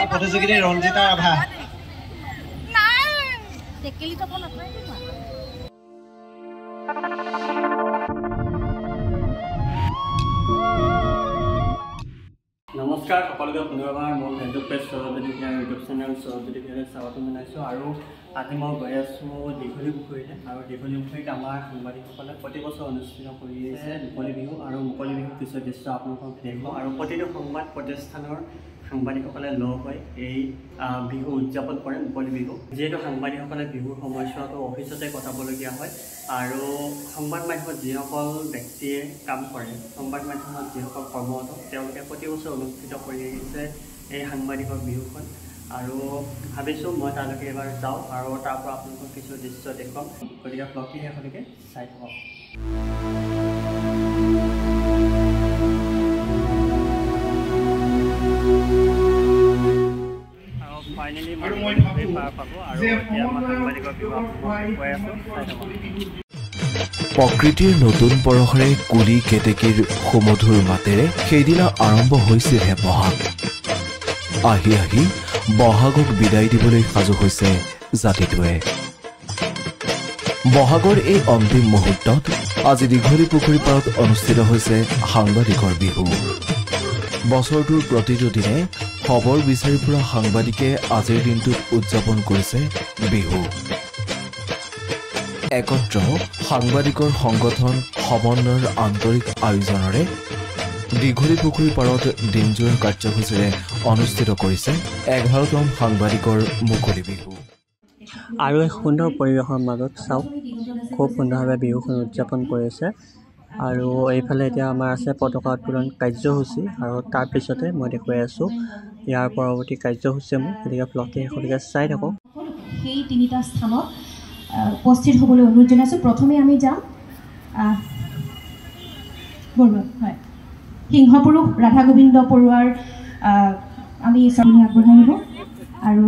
প্ৰতিযোগিতা ৰঞ্জিতা ৰাভা নমস্কাৰ সকলোকে পুনৰবাৰ মোৰ Facebook page Saraswati Bihar YouTube channel Saraswati বিহাৰে স্বাগতম জনাইছোঁ আৰু আজি মই গৈ আছোঁ দীঘলী পুখুৰীলৈ আৰু দীঘলী পুখুৰীত আমাৰ সাংবাদিকসকলে প্ৰতি বছৰ অনুষ্ঠিত কৰি আহিছে মুকলি বিহু আৰু মুকলি বিহুৰ কিছু দৃশ্য আপোনালোকক দেখুৱাম আৰু প্ৰতিটো সংবাদ প্ৰতিষ্ঠানৰ সাংবাদিকসকলে লগ হৈ এই বিহু উদযাপন কৰে মুকলি বিহু যিহেতু সাংবাদিকসকলে বিহুৰ সময়ছোৱাটো অফিচতে কটাবলগীয়া হয় আৰু সংবাদ মাধ্যমত যিসকল ব্যক্তিয়ে কাম কৰে সংবাদ মাধ্যমত যিসকল কৰ্মৰত তেওঁলোকে প্ৰতি বছৰ অনুষ্ঠিত কৰি আহিছে এই সাংবাদিকৰ বিহুখন আৰু ভাবিছোঁ মই তালৈকে এবাৰ যাওঁ আৰু তাৰ পৰা আপোনালোকক কিছু দৃশ্য দেখুৱাম গতিকে ব্লগটি শেষলৈকে চাই থাকক ফাইনেলি মই পাৰ পাব আৰু এতিয়া মই সাংবাদিকৰ বিহু কৈ আছোঁ চাই থাকক প্ৰকৃতিৰ নতুন পৰশেৰে কুলি কেতেকীৰ সুমধুৰ মাতেৰে সেইদিনা আৰম্ভ হৈছিলহে বহাগ আহি আহি বহাগক বিদায় দিবলৈ সাজু হৈছে জাতিটোৱে বহাগৰ এই অন্তিম মুহূৰ্তত আজি দীঘলী পুখুৰী পাৰত অনুষ্ঠিত হৈছে সাংবাদিকৰ বিহু বছৰটোৰ প্ৰতিটো দিনে খবৰ বিচাৰি ফুৰা সাংবাদিকে আজিৰ দিনটোত উদযাপন কৰিছে বিহু একত্ৰ সাংবাদিকৰ সংগঠন সমন্বয়ৰ আন্তৰিক আয়োজনেৰে দীঘলী পুখুৰী পাৰত দিনজোৰা কাৰ্যসূচীৰে অনুষ্ঠিত কৰিছে 11তম সাংবাদিকৰ মুকলি বিহু আৰু এক সুন্দৰ পৰিৱেশৰ মাজত চাওক খুব সুন্দৰভাৱে বিহুখন উদযাপন কৰিছে আৰু এইফালে এতিয়া আমাৰ আছে পতাকা উত্তোলন কাৰ্যসূচী আৰু তাৰপিছতে মই দেখুৱাই আছোঁ ইয়াৰ পৰৱৰ্তী কাৰ্যসূচীসমূহ গতিকে ব্লগটি শেষলৈকে চাই থাকক সেই তিনিটা স্থানত উপস্থিত হ'বলৈ অনুৰোধ জনাইছোঁ প্ৰথমে আমি যাম বৰুৱা হয় সিংহপুৰুষ ৰাধা গোবিন্দ বৰুৱাৰ আমি শ্ৰদ্ধা আগবঢ়াই নিব আৰু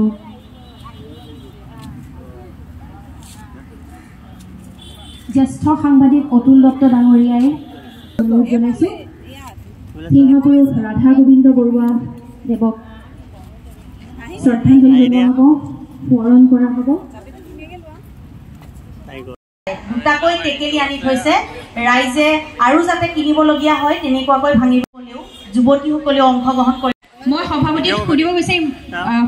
জ্যেষ্ঠ সাংবাদিক অতুল দত্ত ডাঙৰীয়াই অনুৰোধ জনাইছোঁ সিংহপুৰুষ ৰাধা গোবিন্দ বৰুৱা দেৱক শ্ৰদ্ধাঞ্জলি জনোৱা হ'ব সোঁৱৰণ কৰা হ'ব দুটাকৈ টেকেলি আনি থৈছে ৰাইজে আৰু যাতে কিনিবলগীয়া হয় তেনেকুৱাকৈ ভাঙিবলৈও যুৱতীসকলেও অংশগ্ৰহণ কৰে মই সভাপতিক সুধিব বিচাৰিম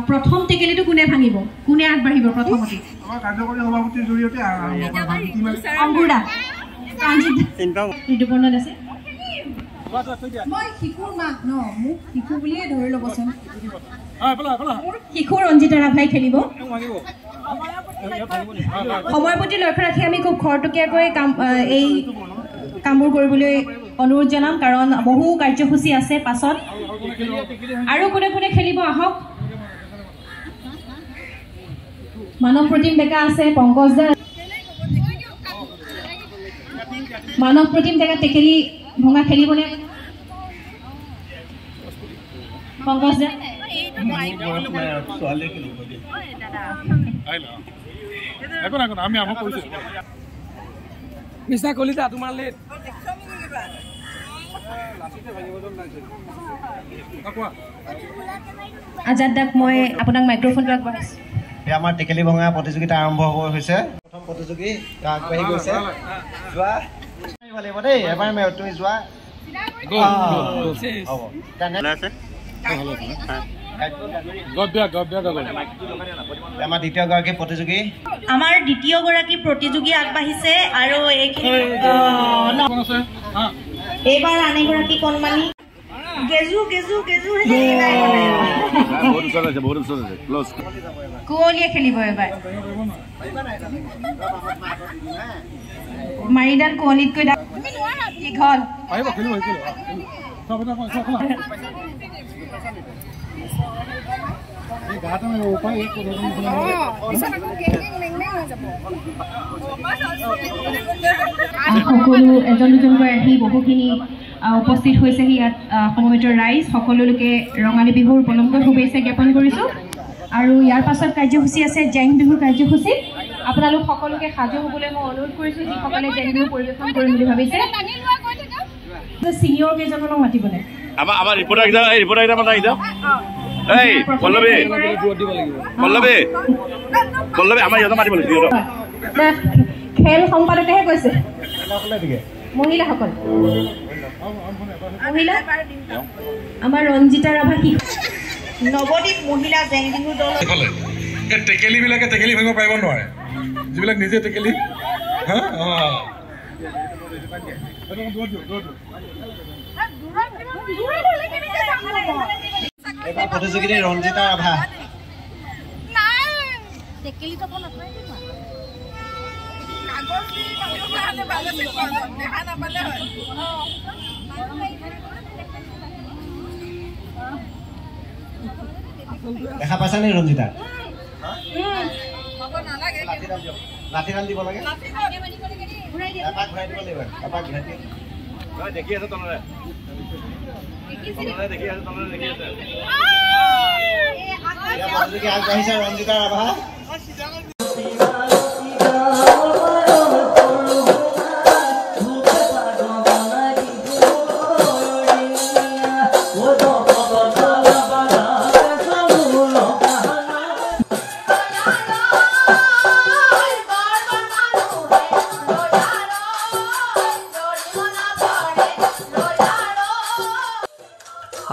প্ৰথম টেকেলিটো কোনে ভাঙিব কোনে আগবাঢ়িব প্ৰথমতে আমাৰ কাৰ্যকৰী সভাপতিৰ জৰিয়তে অংকুৰদা ঋতুপৰ্ণত আছে মই শিশুৰ মাক ন মোক শিশু বুলিয়ে ধৰি ল'বচোন শিশু ৰঞ্জিতা ৰাভাই খেলিব সময়ৰ প্ৰতি লক্ষ্য ৰাখি আমি খুব খৰতকীয়াকৈ এই কামবোৰ কৰিবলৈ অনুৰোধ জনাম কাৰণ বহু কাৰ্যসূচী আছে পাছত আৰু কোনে কোনে খেলিব আহক মানৱ প্ৰতিম ডেকা আছে পংকজ দা মানৱ প্ৰতিম ডেকা টেকেলি ভঙা খেলিবনে পংকজ দা আমি আমাক কৰিছোঁ মিছা কলিতা তোমাৰ লেট আজাদ দাক মই আপোনাক মাইক্ৰফোনটো আগবঢ়াইছোঁ আমাৰ টেকেলি ভঙা প্ৰতিযোগিতা আৰম্ভ হ'ব হৈছে প্ৰথম প্ৰতিযোগী আগবাঢ়ি গৈছে যোৱা লাগিব দেই এবাৰ তুমি যোৱা আমাৰ দ্বিতীয়গৰাকী প্ৰতিযোগী আগবাঢ়িছে আৰু এইবাৰ আন এগৰাকী কণমানি গেজু গেজু গেজু কুঁৱলীয়ে খেলিব এবাৰ মাৰিডাল কুঁৱলীতকৈ দীঘল সকলো এজন দুজনকৈ আহি বহুখিনি উপস্থিত হৈছেহি ইয়াত সমবেত ৰাইজ সকলোকে ৰঙালী বিহুৰ পলমকৈ শুভেচ্ছা জ্ঞাপন কৰিছোঁ আৰু ইয়াৰ পাছত কাৰ্যসূচী আছে জেং বিহুৰ কাৰ্যসূচী আপোনালোক সকলোকে সাজু হ'বলৈ মই অনুৰোধ কৰিছোঁ যিসকলে জেং বিহু পৰিৱেশন কৰিম বুলি ভাবিছে ছিনিয়ৰ কেইজনক মাতিবলৈ আমাৰ ৰিপৰ্টাৰ মাতা আহিছা এই পল্লৱী আমাৰ ইহঁতক মাতিব লাগিব খেল সম্পাদকেহে কৈছে মহিলাসকল মহিলা আমাৰ ৰঞ্জিতা ৰাভা কি নৱদ্বীপ মহিলা জেং বিহু দল টেকেলিবিলাকে টেকেলি ভাঙিব পাৰিব নোৱাৰে যিবিলাক নিজে টেকেলি এবাৰ প্ৰতিযোগিতাৰ ৰঞ্জিতা ৰাভা দেখা পাইছা নে ৰঞ্জিতা লাঠিডাল দিব লাগে এপাক ঘূৰাই দিব লাগিব এপাক ঘূৰাই দেখি আছে তলৰে দেখি আছে আগবাঢ়িছে ৰঞ্জিতা ৰাভা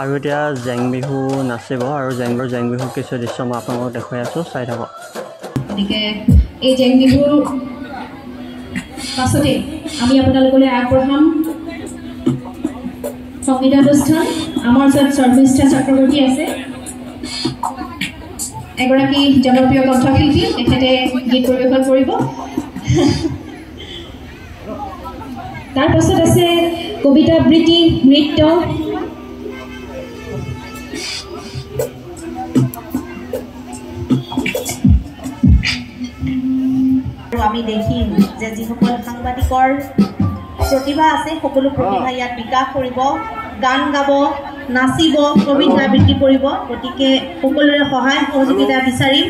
আৰু এতিয়া জেং বিহু নাচিব আৰু জেং বিহুৰ কিছু দৃশ্য মই আপোনালোকক দেখুৱাই আছোঁ চাই থাকক গতিকে এই জেং বিহুৰ পাছতে আমি আপোনালোকলৈ আগবঢ়াম সংগীতানুষ্ঠান আমাৰ ওচৰত শৰ্মিষ্ঠা চক্ৰৱৰ্তী আছে এগৰাকী জনপ্ৰিয় কণ্ঠশিল্পী তেখেতে গীত পৰিৱেশন কৰিব তাৰ পাছত আছে কবিতা আবৃত্তি নৃত্য আমি দেখিম যে যিসকল সাংবাদিকৰ প্ৰতিভা আছে সকলো প্ৰতিভা ইয়াত বিকাশ কৰিব গান গাব নাচিব কবিতা আবৃত্তি কৰিব গতিকে সকলোৰে সহায় সহযোগিতা বিচাৰিম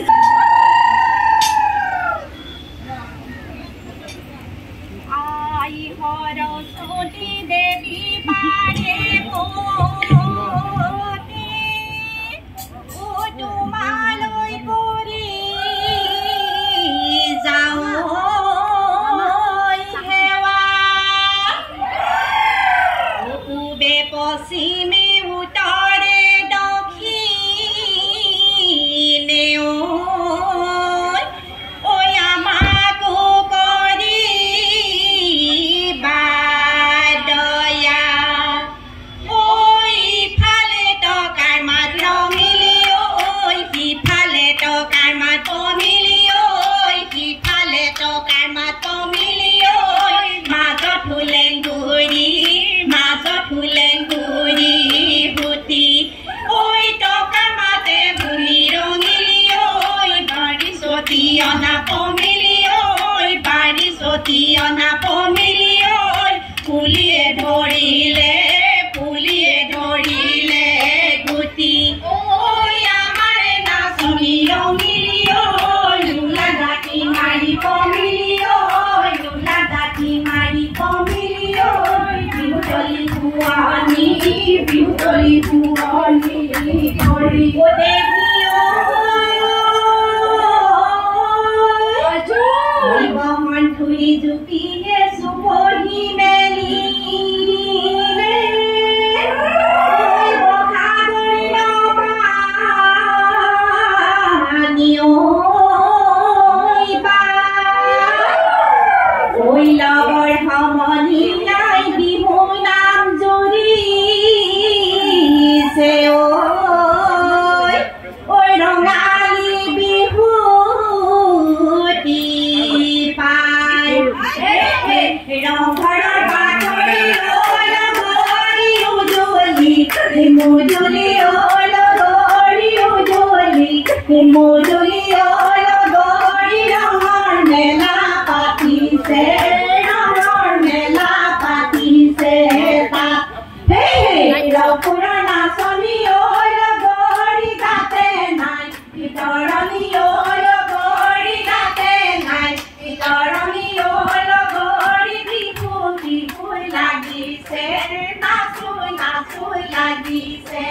লাগিছে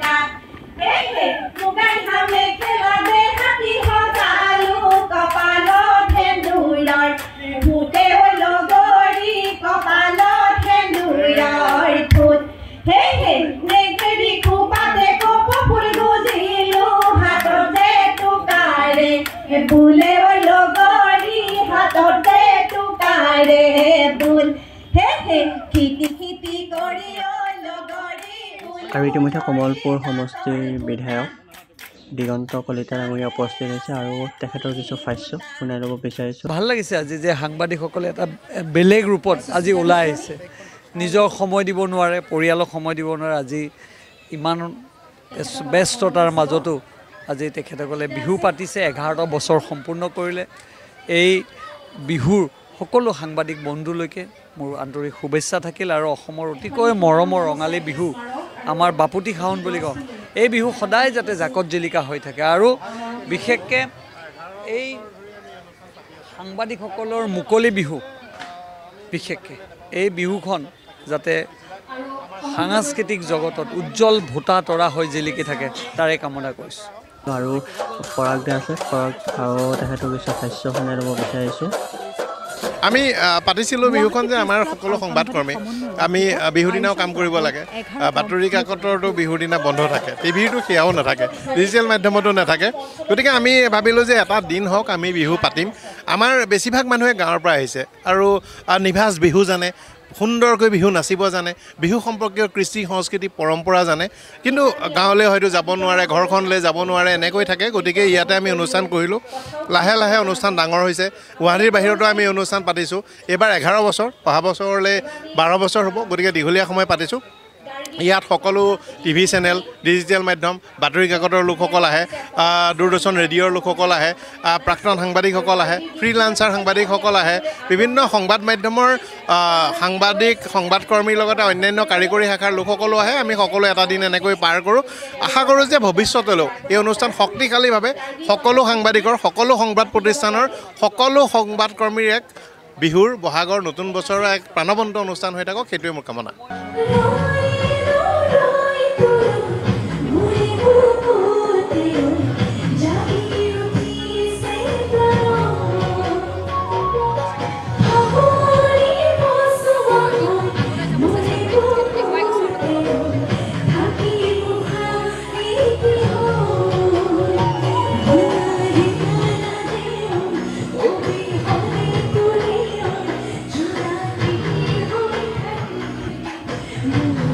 গাত হে হে মুগাই হামে খেলা দে হাতি হজালো কপালত হেন্দুৰৰ ভূতে হল গৰি কপালত হেন্দুৰৰ ভূত হে হে নেগেৰি খুপাতে কপ ফুল গুজিলো হাততে টুকাৰে বুলে হল গৰি হাততে টুকাৰে বুল হে হে খিটি খিটি কৰি হল গৰি আৰু ইতিমধ্যে কমলপুৰ সমষ্টিৰ বিধায়ক দিগন্ত কলিতা ডাঙৰীয়া উপস্থিত হৈছে আৰু তেখেতৰ কিছু ভাষ্য শুনাই ল'ব বিচাৰিছোঁ। ভাল লাগিছে আজি যে সাংবাদিকসকলে এটা বেলেগ ৰূপত আজি ওলাই আহিছে, নিজৰ সময় দিব নোৱাৰে, পৰিয়ালক সময় দিব নোৱাৰে, আজি ইমান ব্যস্ততাৰ মাজতো আজি তেখেতসকলে বিহু পাতিছে, 11টা বছৰ সম্পূৰ্ণ কৰিলে। এই বিহুৰ সকলো সাংবাদিক বন্ধুলৈকে মোৰ আন্তৰিক শুভেচ্ছা থাকিল আৰু অসমৰ অতিকৈ মৰমৰ ৰঙালী বিহু আমাৰ বাপুতি খাউন বুলি কওঁ, এই বিহু সদায় যাতে জাকত জিলিকা হৈ থাকে আৰু বিশেষকৈ এই সাংবাদিকসকলৰ মুকলি বিহু, বিশেষকৈ এই বিহুখন যাতে সাংস্কৃতিক জগতত উজ্জ্বল ভোটা তৰা হৈ জিলিকি থাকে তাৰে কামনা কৰিছোঁ। আৰু পৰাগ দা আছে, পৰাগ আৰু তেখেতৰ কিছু ভাষ্য শুনাই ল'ব বিচাৰিছোঁ। আমি পাতিছিলোঁ বিহুখন যে আমাৰ সকলো সংবাদকৰ্মী আমি বিহুৰ দিনাও কাম কৰিব লাগে। বাতৰি কাকতৰতো বিহুৰ দিনা বন্ধ থাকে, টিভিৰটো সেয়াও নাথাকে, ডিজিটেল মাধ্যমতো নাথাকে। গতিকে আমি ভাবিলোঁ যে এটা দিন হওক আমি বিহু পাতিম। আমাৰ বেছিভাগ মানুহে গাঁৱৰ পৰা আহিছে আৰু নিভাঁজ বিহু জানে, সুন্দৰকৈ বিহু নাচিব জানে, বিহু সম্পৰ্কীয় কৃষ্টি সংস্কৃতি পৰম্পৰা জানে, কিন্তু গাঁৱলৈ হয়তো যাব নোৱাৰে, ঘৰখনলৈ যাব নোৱাৰে, এনেকৈ থাকে। গতিকে ইয়াতে আমি অনুষ্ঠান কৰিলোঁ। লাহে লাহে অনুষ্ঠান ডাঙৰ হৈছে, গুৱাহাটীৰ বাহিৰতো আমি অনুষ্ঠান পাতিছোঁ। এইবাৰ 11 বছৰ, অহা বছৰলৈ 12 বছৰ হ'ব। গতিকে দীঘলীয়া সময় পাতিছোঁ। ইয়াত সকলো টিভি চেনেল, ডিজিটেল মাধ্যম, বাতৰি কাকতৰ লোকসকল আহে, দূৰদৰ্শন ৰেডিঅ'ৰ লোকসকল আহে, প্ৰাক্তন সাংবাদিকসকল আহে, ফ্ৰীলান্সাৰ সাংবাদিকসকল আহে, বিভিন্ন সংবাদ মাধ্যমৰ সাংবাদিক, সংবাদকৰ্মীৰ লগতে অন্যান্য কাৰিকৰী শাখাৰ লোকসকলো আহে। আমি সকলো এটা দিন এনেকৈ পাৰ কৰোঁ। আশা কৰোঁ যে ভৱিষ্যতলৈও এই অনুষ্ঠান শক্তিশালীভাৱে সকলো সাংবাদিকৰ, সকলো সংবাদ প্ৰতিষ্ঠানৰ, সকলো সংবাদকৰ্মীৰ এক বিহুৰ বহাগৰ নতুন বছৰৰ এক প্ৰাণৱন্ত অনুষ্ঠান হৈ থাকক, সেইটোৱে মোৰ কামনা। Thank you.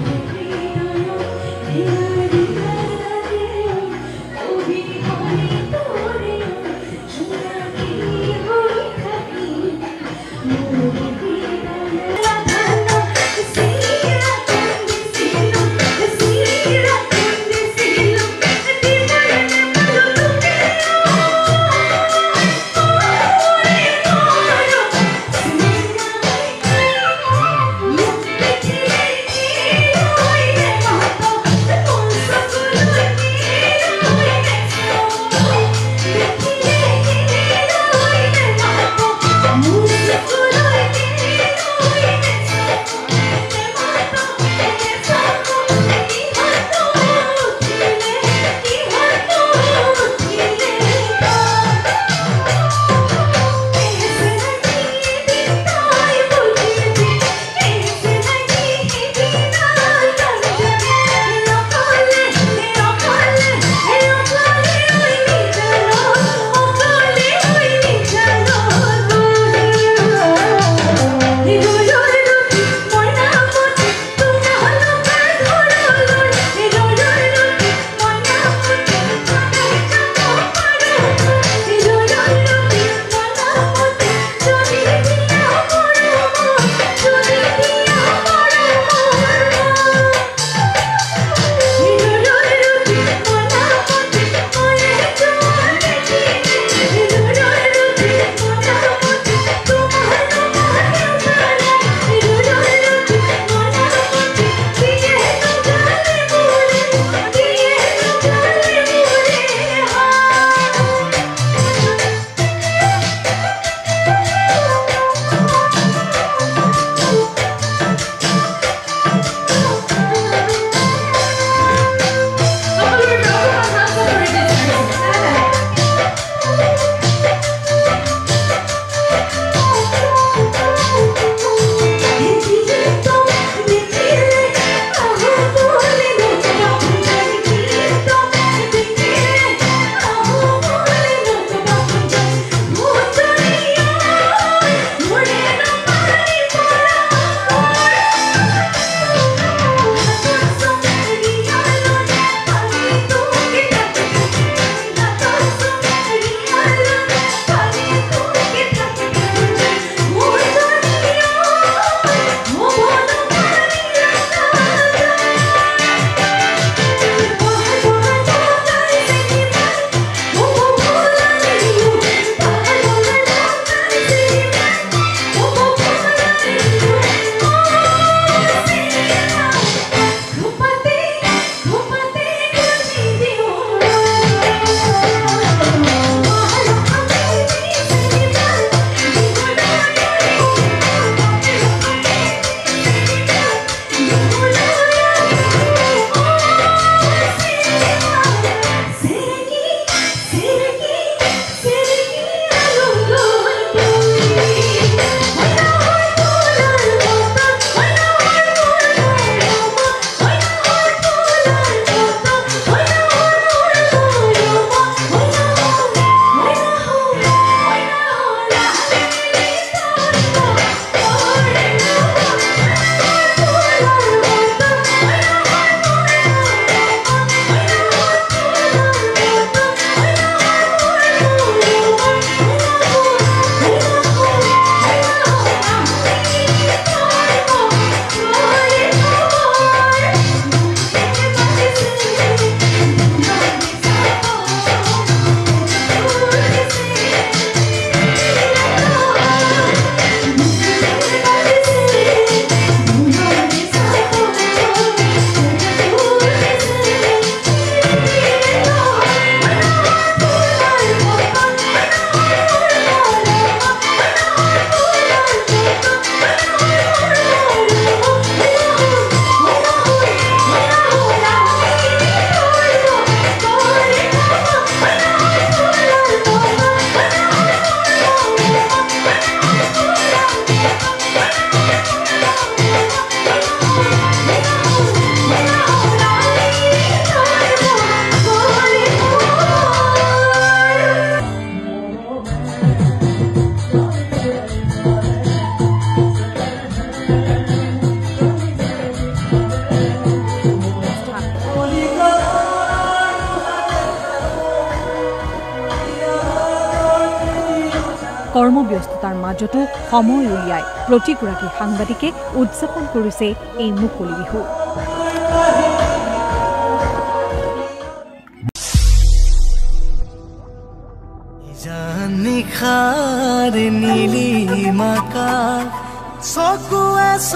কৰ্মব্যস্ততাৰ মাজতো সময় উলিয়াই প্ৰতিগৰাকী সাংবাদিকে উদযাপন কৰিছে এই মুকলি বিহু।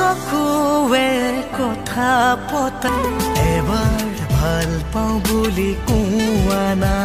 চকুৱে কথা পতা এবাৰ ভাল পাওঁ বুলি কোৱা না